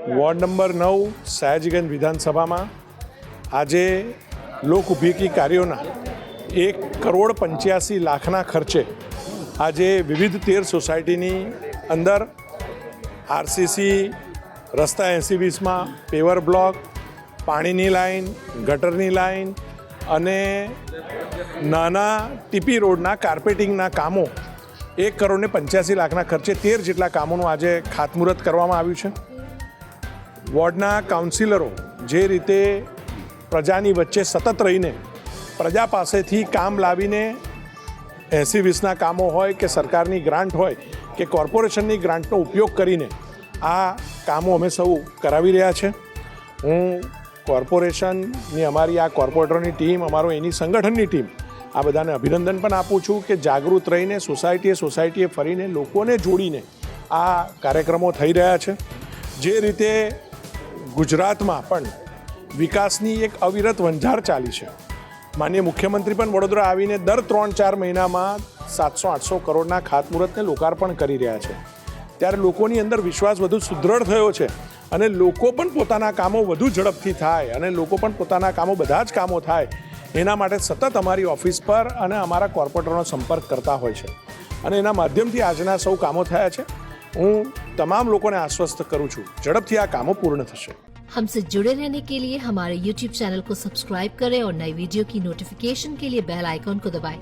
Ward number 9 Sayajiganj વિધાનસભામાં આજે લોક ઉપયોગી કાર્યોના 1,85,00,000 ખર્ચે આજે વિવિધ 13 સોસાયટીની અંદર આરસીસી, રસ્તા 80-20માં, પેવર બ્લોક, પાણીની લાઈન, ગટરની લાઈન અને નાના ટીપી રોડના કાર્પેટિંગના કામો 1,85,00,000 ખર્ચે 13 જેટલા કામોનું આજે ખાતમુહૂર્ત કરવામાં આવ્યું છે. વોર્ડના કાઉન્સિલરો જે રીતે પ્રજાની વચ્ચે સતત રહીને પ્રજા પાસેથી કામ લાવીને 80-20ના કામો હોય કે સરકારની ગ્રાન્ટ હોય કે કોર્પોરેશનની ગ્રાન્ટનો ઉપયોગ કરીને આ કામો અમે સૌ કરાવી રહ્યા છે. હું કોર્પોરેશનની અમારી આ કોર્પોરેટરોની ટીમ, અમારો એની સંગઠનની ટીમ આ બધાને અભિનંદન પણ આપું છું કે જાગૃત રહીને સોસાયટીએ ફરીને લોકોને જોડીને આ કાર્યક્રમો થઈ રહ્યા છે. જે રીતે ગુજરાતમાં પણ વિકાસની એક અવિરત વંજાર ચાલી છે. માનનીય મુખ્યમંત્રી પણ વડોદરા આવીને દર 3-4 મહિનામાં 700-800 કરોડના ખાતમુહૂર્તને લોકાર્પણ કરી રહ્યા છે. ત્યારે લોકોની અંદર વિશ્વાસ વધુ સુદૃઢ થયો છે અને લોકો પણ પોતાના કામો વધુ ઝડપથી થાય અને લોકો પણ પોતાના કામો બધા જ કામો થાય એના માટે સતત અમારી ઓફિસ પર અને અમારા કોર્પોરેટરનો સંપર્ક કરતા હોય છે અને એના માધ્યમથી આજના સૌ કામો થયા છે. હું તમામ લોકોને આશ્વસ્ત કરું છું, ઝડપથી આ કામો પૂર્ણ થશે. हमसे जुड़े रहने के लिए हमारे YouTube चैनल को सब्सक्राइब करें और नई वीडियो की नोटिफिकेशन के लिए बेल आइकॉन को दबाएं.